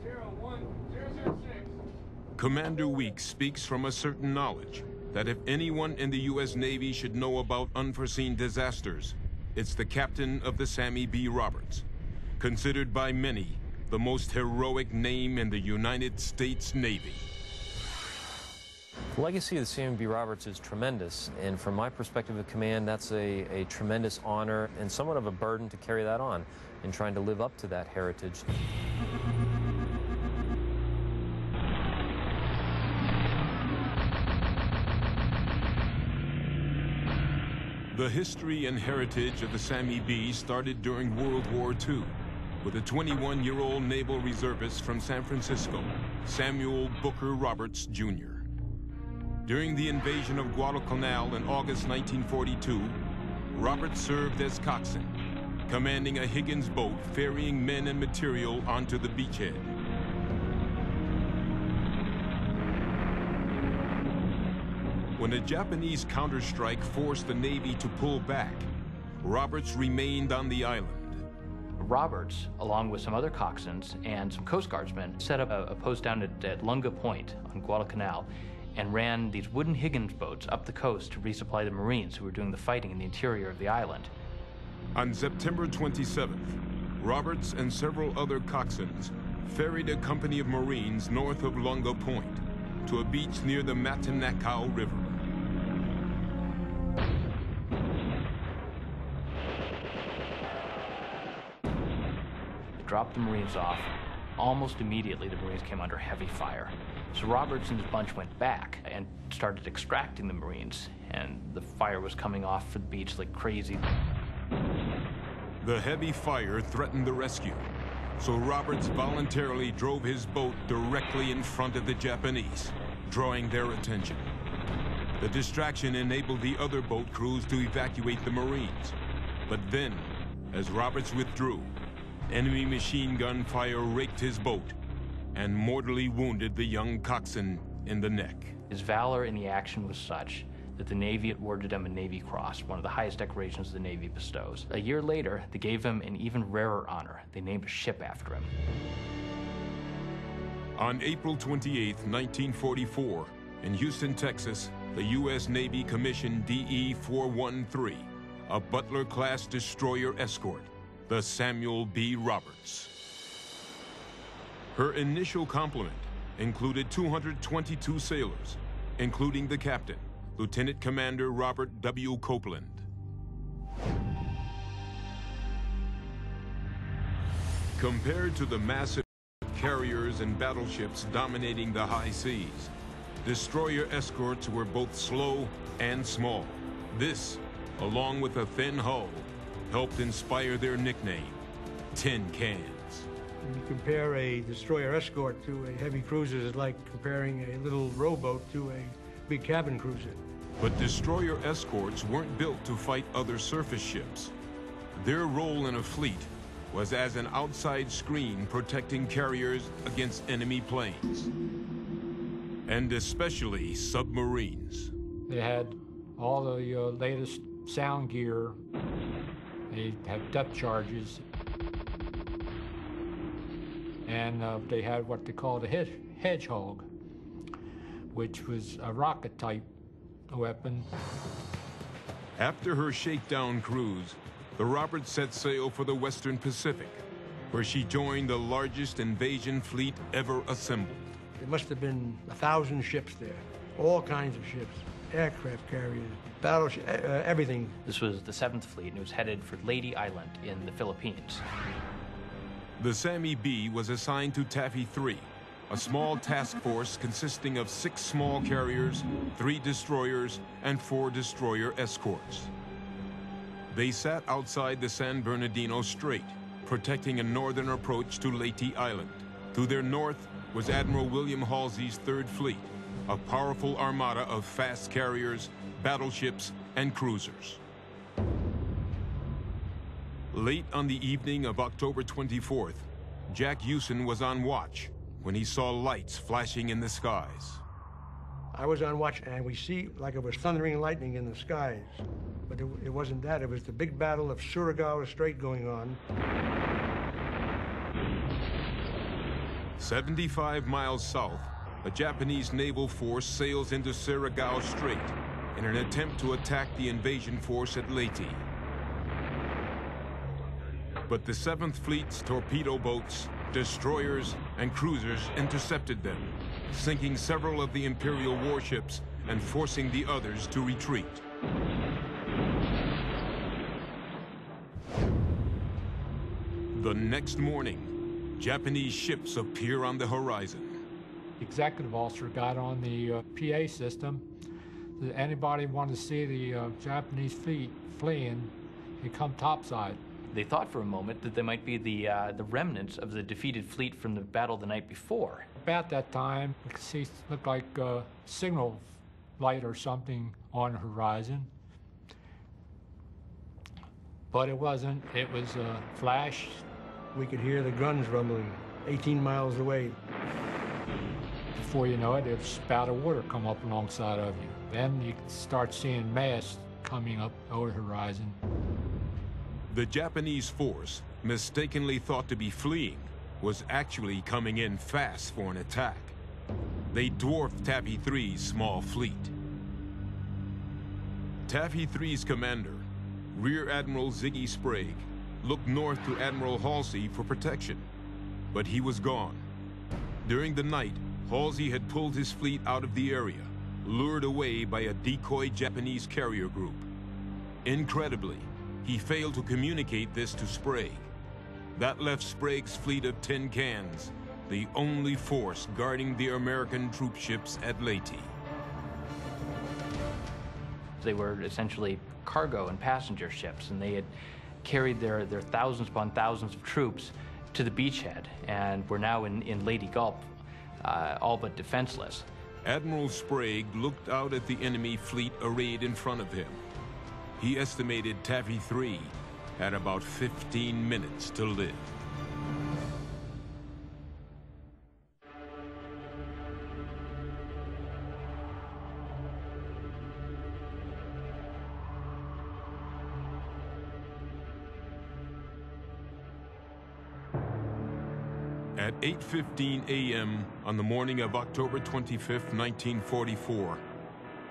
DE413. Commander Weeks speaks from a certain knowledge that if anyone in the U.S. Navy should know about unforeseen disasters, it's the captain of the Sammy B. Roberts, considered by many the most heroic name in the United States Navy. The legacy of the Sammy B. Roberts is tremendous, and from my perspective of command, that's a tremendous honor and somewhat of a burden to carry that on in trying to live up to that heritage. The history and heritage of the Sammy B started during World War II with a 21-year-old naval reservist from San Francisco, Samuel Booker Roberts, Jr. During the invasion of Guadalcanal in August 1942, Roberts served as coxswain, commanding a Higgins boat ferrying men and material onto the beachhead. When a Japanese counterstrike forced the Navy to pull back, Roberts remained on the island. Roberts, along with some other coxswains and some Coast Guardsmen, set up a post down at Lunga Point on Guadalcanal and ran these wooden Higgins boats up the coast to resupply the Marines who were doing the fighting in the interior of the island. On September 27th, Roberts and several other coxswains ferried a company of Marines north of Lunga Point to a beach near the Matanacao River. They dropped the Marines off. Almost immediately, the Marines came under heavy fire. So Roberts and his bunch went back and started extracting the Marines, and the fire was coming off the beach like crazy. The heavy fire threatened the rescue, so Roberts voluntarily drove his boat directly in front of the Japanese, drawing their attention. The distraction enabled the other boat crews to evacuate the Marines. But then, as Roberts withdrew, enemy machine gun fire raked his boat and mortally wounded the young coxswain in the neck. His valor in the action was such that the Navy awarded him a Navy Cross, one of the highest decorations the Navy bestows. A year later, they gave him an even rarer honor. They named a ship after him. On April 28, 1944, in Houston, Texas, the U.S. Navy commissioned DE413, a Butler-class destroyer escort, the Samuel B. Roberts. Her initial complement included 222 sailors, including the captain, Lieutenant Commander Robert W. Copeland. Compared to the massive carriers and battleships dominating the high seas, destroyer escorts were both slow and small. This, along with a thin hull, helped inspire their nickname, Tin Cans. When you compare a destroyer escort to a heavy cruiser, it's like comparing a little rowboat to a big cabin cruiser. But destroyer escorts weren't built to fight other surface ships. Their role in a fleet was as an outside screen protecting carriers against enemy planes, and especially submarines. They had all the latest sound gear. They had depth charges. And they had what they called a hedgehog, which was a rocket-type weapon. After her shakedown cruise, the Roberts set sail for the Western Pacific, where she joined the largest invasion fleet ever assembled. There must have been 1,000 ships there, all kinds of ships, aircraft carriers, battleships, everything. This was the 7th Fleet, and it was headed for Leyte Island in the Philippines. The Sammy B was assigned to Taffy 3, a small task force consisting of 6 small carriers, 3 destroyers, and 4 destroyer escorts. They sat outside the San Bernardino Strait, protecting a northern approach to Leyte Island. To their north was Admiral William Halsey's 3rd Fleet, a powerful armada of fast carriers, battleships, and cruisers. Late on the evening of October 24th, Jack Hewson was on watch when he saw lights flashing in the skies. I was on watch, and we see like it was thundering and lightning in the skies. But it wasn't that. It was the big battle of Surigao Strait going on. 75 miles south, a Japanese naval force sails into Surigao Strait in an attempt to attack the invasion force at Leyte. But the 7th Fleet's torpedo boats, destroyers, and cruisers intercepted them, sinking several of the Imperial warships and forcing the others to retreat. The next morning, Japanese ships appear on the horizon. The executive officer got on the PA system. That anybody wanted to see the Japanese fleet fleeing, they come topside. They thought for a moment that they might be the remnants of the defeated fleet from the battle the night before. About that time, we could see looked like a signal light or something on the horizon. But it wasn't. It was a flash. We could hear the guns rumbling 18 miles away. Before you know it, a spout of water come up alongside of you. Then you start seeing masts coming up over the horizon. The Japanese force, mistakenly thought to be fleeing, was actually coming in fast for an attack. They dwarfed Taffy 3's small fleet. Taffy 3's commander, Rear Admiral Ziggy Sprague, looked north to Admiral Halsey for protection, but he was gone. During the night, Halsey had pulled his fleet out of the area, lured away by a decoy Japanese carrier group. Incredibly, he failed to communicate this to Sprague. That left Sprague's fleet of tin cans, the only force guarding the American troop ships at Leyte. They were essentially cargo and passenger ships, and they had carried their thousands upon thousands of troops to the beachhead and were now in Leyte Gulf, all but defenseless. Admiral Sprague looked out at the enemy fleet arrayed in front of him. He estimated Taffy 3 had about 15 minutes to live. At 8:15 a.m. on the morning of October 25, 1944,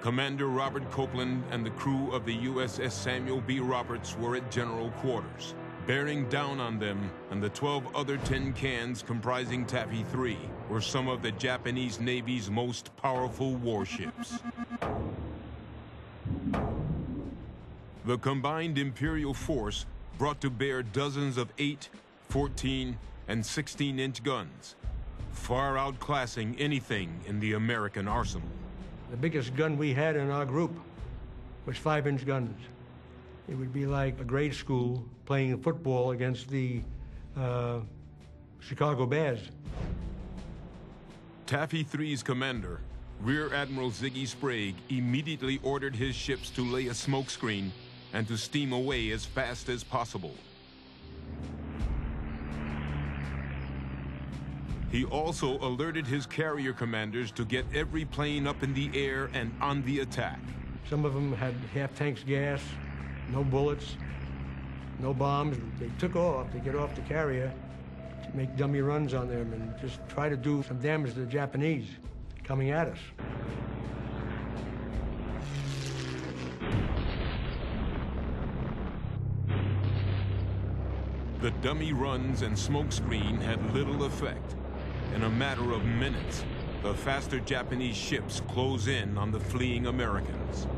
Commander Robert Copeland and the crew of the USS Samuel B. Roberts were at General Quarters. Bearing down on them and the 12 other tin cans comprising Taffy 3 were some of the Japanese Navy's most powerful warships. The combined Imperial force brought to bear dozens of 8, 14, and 16-inch guns, far outclassing anything in the American arsenal. The biggest gun we had in our group was 5-inch guns. It would be like a grade school playing football against the Chicago Bears. Taffy 3's commander, Rear Admiral Ziggy Sprague, immediately ordered his ships to lay a smokescreen and to steam away as fast as possible. He also alerted his carrier commanders to get every plane up in the air and on the attack. Some of them had half tanks gas, no bullets, no bombs. They took off to get off the carrier, to make dummy runs on them and just try to do some damage to the Japanese coming at us. The dummy runs and smokescreen had little effect. In a matter of minutes, the faster Japanese ships close in on the fleeing Americans.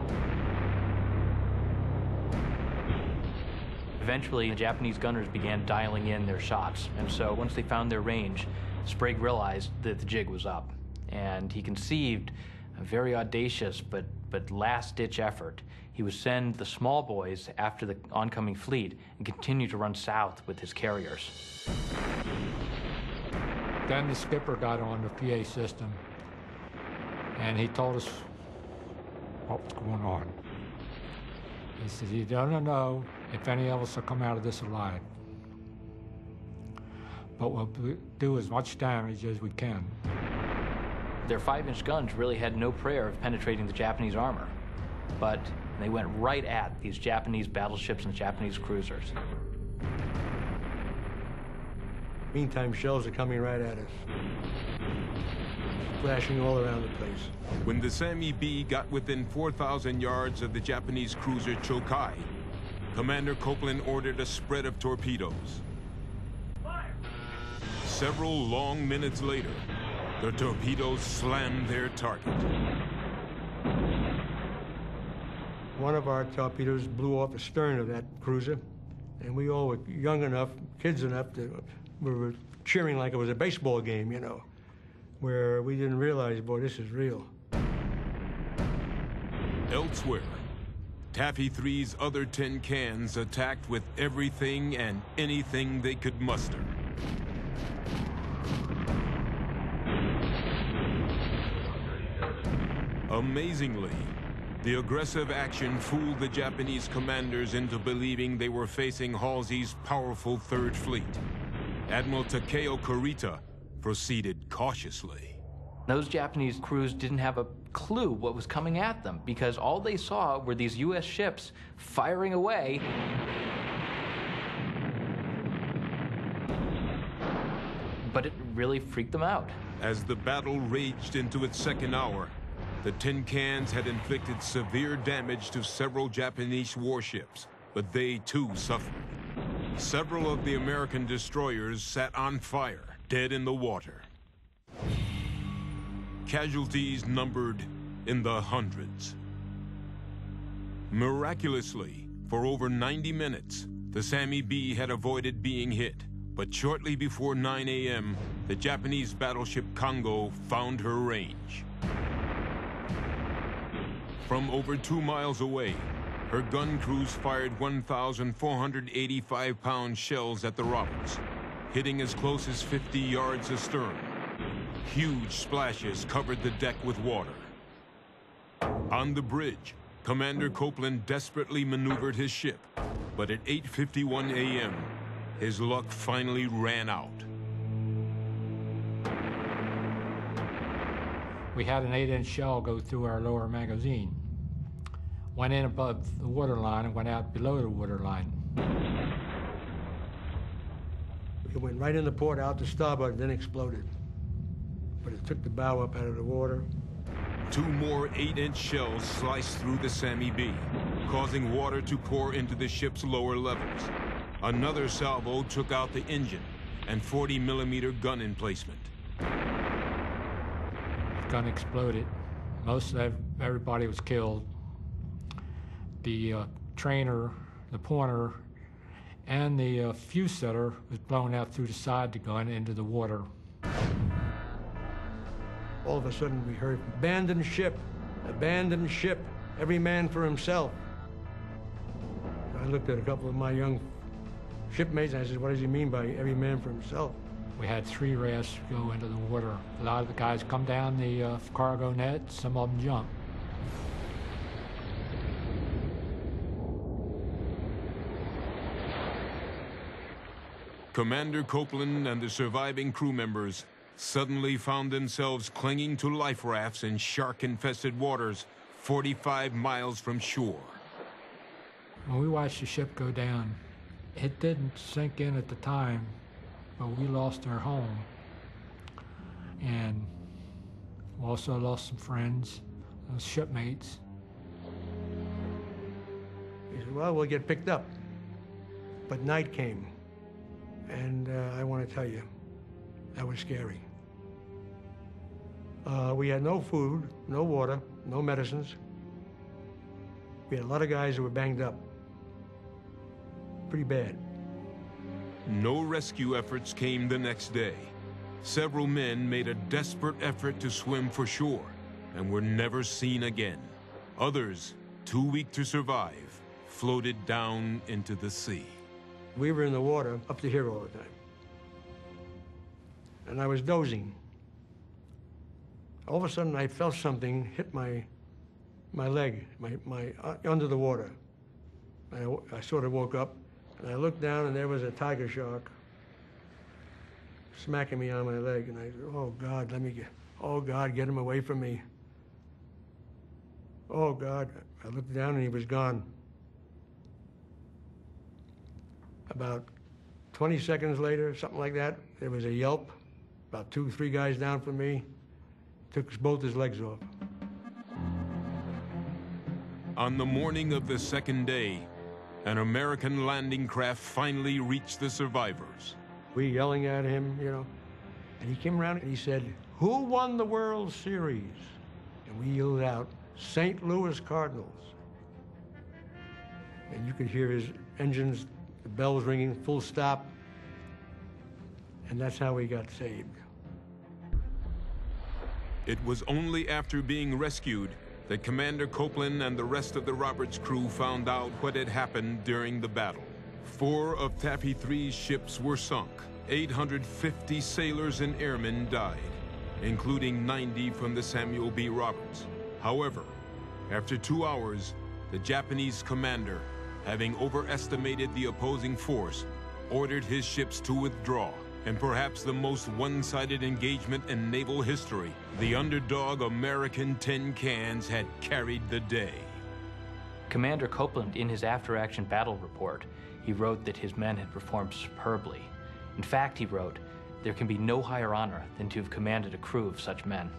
Eventually, the Japanese gunners began dialing in their shots, and so once they found their range, Sprague realized that the jig was up, and he conceived a very audacious but last-ditch effort. He would send the small boys after the oncoming fleet and continue to run south with his carriers. Then the skipper got on the PA system, and he told us what was going on. He said, "You don't know if any of us will come out of this alive, but we'll do as much damage as we can." Their 5-inch guns really had no prayer of penetrating the Japanese armor, but they went right at these Japanese battleships and Japanese cruisers. Meantime, shells are coming right at us, splashing all around the place. When the Sammy B got within 4,000 yards of the Japanese cruiser Chokai, Commander Copeland ordered a spread of torpedoes. Several long minutes later, the torpedoes slammed their target. One of our torpedoes blew off the stern of that cruiser, and we all were young enough, kids enough, we were cheering like it was a baseball game, you know, where we didn't realize, boy, this is real. Elsewhere, Taffy 3's other 10 cans attacked with everything and anything they could muster. Amazingly, the aggressive action fooled the Japanese commanders into believing they were facing Halsey's powerful Third Fleet. Admiral Takeo Kurita proceeded cautiously. Those Japanese crews didn't have a clue what was coming at them because all they saw were these U.S. ships firing away. But it really freaked them out. As the battle raged into its second hour, the tin cans had inflicted severe damage to several Japanese warships, but they too suffered. Several of the American destroyers sat on fire, dead in the water. Casualties numbered in the hundreds. Miraculously, for over 90 minutes, the Sammy B had avoided being hit, but shortly before 9 a.m., the Japanese battleship Kongo found her range. From over 2 miles away, her gun crews fired 1,485-pound shells at the Roberts, hitting as close as 50 yards astern. Huge splashes covered the deck with water. On the bridge, Commander Copeland desperately maneuvered his ship, but at 8:51 a.m., his luck finally ran out. We had an 8-inch shell go through our lower magazine. Went in above the waterline and went out below the waterline. It went right in the port, out to starboard, then exploded. But it took the bow up out of the water. 2 more 8-inch shells sliced through the Sammy B, causing water to pour into the ship's lower levels. Another salvo took out the engine and 40-millimeter gun emplacement. The gun exploded. Most of everybody was killed. The trainer, the pointer, and the fuse setter was blown out through the side of the gun into the water. All of a sudden we heard, abandon ship, every man for himself. I looked at a couple of my young shipmates and I said, what does he mean by every man for himself? We had 3 rafts go into the water. A lot of the guys come down the cargo net, some of them jump. Commander Copeland and the surviving crew members suddenly found themselves clinging to life rafts in shark-infested waters 45 miles from shore. When we watched the ship go down, it didn't sink in at the time, but we lost our home. And we also lost some friends, shipmates. He said, well, we'll get picked up. But night came. And I want to tell you, that was scary. We had no food, no water, no medicines. We had a lot of guys who were banged up. Pretty bad. No rescue efforts came the next day. Several men made a desperate effort to swim for shore and were never seen again. Others, too weak to survive, floated down into the sea. We were in the water up to here all the time. And I was dozing. All of a sudden, I felt something hit my leg, under the water. I sort of woke up, and I looked down, and there was a tiger shark smacking me on my leg. And I said, oh, God, oh, God, get him away from me. Oh, God. I looked down, and he was gone. About 20 seconds later, something like that, There was a yelp, about 2 or 3 guys down from me, took both his legs off. On the morning of the second day, an American landing craft finally reached the survivors. We yelling at him, and he came around and he said, "Who won the World Series?" And we yelled out, "St. Louis Cardinals." And you could hear his engines, the bells ringing, full stop. And that's how we got saved. It was only after being rescued that Commander Copeland and the rest of the Roberts crew found out what had happened during the battle. 4 of Taffy 3's ships were sunk. 850 sailors and airmen died, including 90 from the Samuel B. Roberts. However, after 2 hours, the Japanese commander, having overestimated the opposing force, ordered his ships to withdraw. In perhaps the most one-sided engagement in naval history, the underdog American tin cans had carried the day. Commander Copeland, in his after-action battle report, he wrote that his men had performed superbly. In fact, he wrote, "There can be no higher honor than to have commanded a crew of such men."